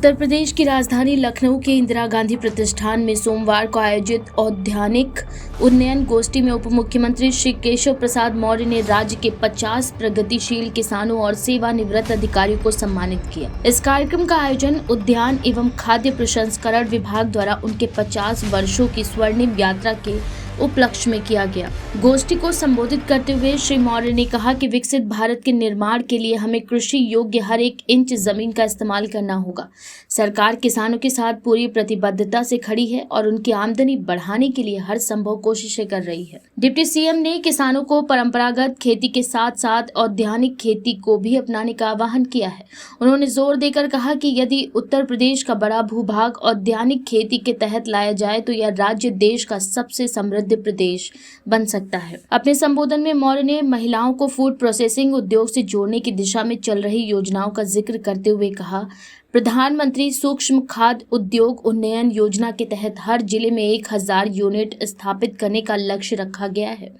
उत्तर प्रदेश की राजधानी लखनऊ के इंदिरा गांधी प्रतिष्ठान में सोमवार को आयोजित औद्यानिक उन्नयन गोष्ठी में उप मुख्यमंत्री श्री केशव प्रसाद मौर्य ने राज्य के 50 प्रगतिशील किसानों और सेवानिवृत्त अधिकारियों को सम्मानित किया। इस कार्यक्रम का आयोजन उद्यान एवं खाद्य प्रसंस्करण विभाग द्वारा उनके 50 वर्षों की स्वर्णिम यात्रा के उपलक्ष्य में किया गया। गोष्ठी को संबोधित करते हुए श्री मौर्य ने कहा कि विकसित भारत के निर्माण के लिए हमें कृषि योग्य हर एक इंच जमीन का इस्तेमाल करना होगा। सरकार किसानों के साथ पूरी प्रतिबद्धता से खड़ी है और उनकी आमदनी बढ़ाने के लिए हर संभव कोशिशें कर रही है। डिप्टी सीएम ने किसानों को परंपरागत खेती के साथ साथ औद्यानिक खेती को भी अपनाने का आह्वान किया है। उन्होंने जोर देकर कहा कि यदि उत्तर प्रदेश का बड़ा भूभाग औद्यानिक खेती के तहत लाया जाए तो यह राज्य देश का सबसे समृद्ध प्रदेश बन सकता है। अपने संबोधन में मौर्य ने महिलाओं को फूड प्रोसेसिंग उद्योग से जोड़ने की दिशा में चल रही योजनाओं का जिक्र करते हुए कहा, प्रधानमंत्री सूक्ष्म खाद्य उद्योग उन्नयन योजना के तहत हर जिले में 1000 यूनिट स्थापित करने का लक्ष्य रखा गया है।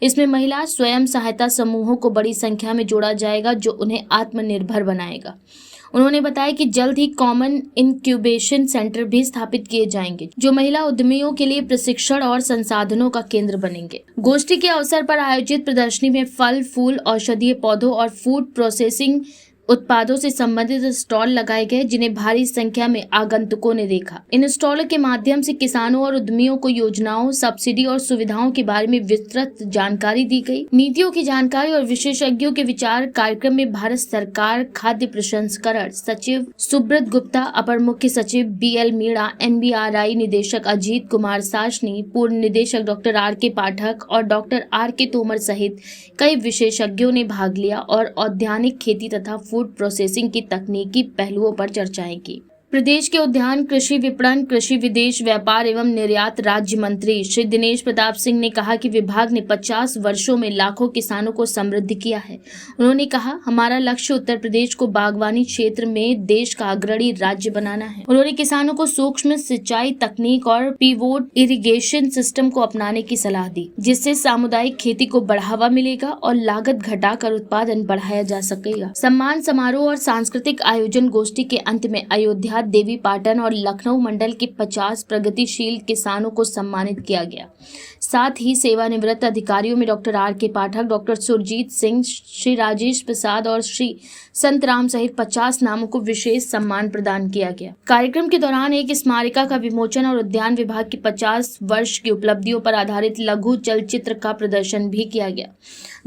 इसमें महिला स्वयं सहायता समूहों को बड़ी संख्या में जोड़ा जाएगा, जो उन्हें आत्मनिर्भर बनाएगा। उन्होंने बताया कि जल्द ही कॉमन इंक्यूबेशन सेंटर भी स्थापित किए जाएंगे, जो महिला उद्यमियों के लिए प्रशिक्षण और संसाधनों का केंद्र बनेंगे। गोष्ठी के अवसर पर आयोजित प्रदर्शनी में फल, फूल, औषधीय पौधों और फूड प्रोसेसिंग उत्पादों से संबंधित स्टॉल लगाए गए, जिन्हें भारी संख्या में आगंतुकों ने देखा। इन स्टॉलों के माध्यम से किसानों और उद्यमियों को योजनाओं, सब्सिडी और सुविधाओं के बारे में विस्तृत जानकारी दी गई। नीतियों की जानकारी और विशेषज्ञों के विचार कार्यक्रम में भारत सरकार खाद्य प्रसंस्करण सचिव सुब्रत गुप्ता, अपर मुख्य सचिव BL मीणा, NBRI निदेशक अजीत कुमार साशनी, पूर्व निदेशक डॉक्टर RK पाठक और डॉक्टर RK तोमर सहित कई विशेषज्ञों ने भाग लिया और औद्यानिक खेती तथा फूड प्रोसेसिंग की तकनीकी पहलुओं पर चर्चाएं की। प्रदेश के उद्यान, कृषि विपणन, कृषि विदेश व्यापार एवं निर्यात राज्य मंत्री श्री दिनेश प्रताप सिंह ने कहा कि विभाग ने 50 वर्षों में लाखों किसानों को समृद्ध किया है। उन्होंने कहा, हमारा लक्ष्य उत्तर प्रदेश को बागवानी क्षेत्र में देश का अग्रणी राज्य बनाना है। उन्होंने किसानों को सूक्ष्म सिंचाई तकनीक और पिवोट इरिगेशन सिस्टम को अपनाने की सलाह दी, जिससे सामुदायिक खेती को बढ़ावा मिलेगा और लागत घटाकर उत्पादन बढ़ाया जा सकेगा। सम्मान समारोह और सांस्कृतिक आयोजन गोष्ठी के अंत में अयोध्या, देवी पाटन और लखनऊ मंडल के 50 प्रगतिशील किसानों को सम्मानित किया गया। साथ ही सेवानिवृत्त अधिकारियों में डॉक्टर RK पाठक, डॉक्टर सुरजीत सिंह, श्री राजेश प्रसाद और श्री संतराम सहित 50 नामों को विशेष सम्मान प्रदान किया गया। कार्यक्रम के दौरान एक स्मारिका का विमोचन और उद्यान विभाग की 50 वर्ष की उपलब्धियों पर आधारित लघु चलचित्र का प्रदर्शन भी किया गया।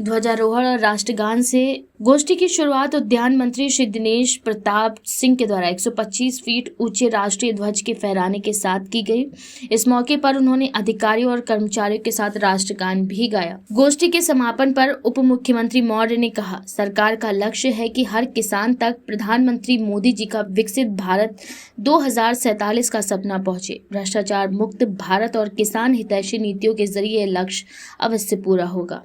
ध्वजारोहण और राष्ट्रगान से गोष्ठी की शुरुआत उद्यान मंत्री श्री दिनेश प्रताप सिंह के द्वारा 125 फीट ऊंचे राष्ट्रीय ध्वज के फहराने के साथ की गई। इस मौके पर उन्होंने अधिकारियों और कर्मचारियों के साथ राष्ट्रगान भी गाया। गोष्ठी के समापन पर उप मुख्यमंत्री मौर्य ने कहा, सरकार का लक्ष्य है कि हर किसान तक प्रधानमंत्री मोदी जी का विकसित भारत 2047 का सपना पहुंचे। भ्रष्टाचार मुक्त भारत और किसान हितैषी नीतियों के जरिए लक्ष्य अवश्य पूरा होगा।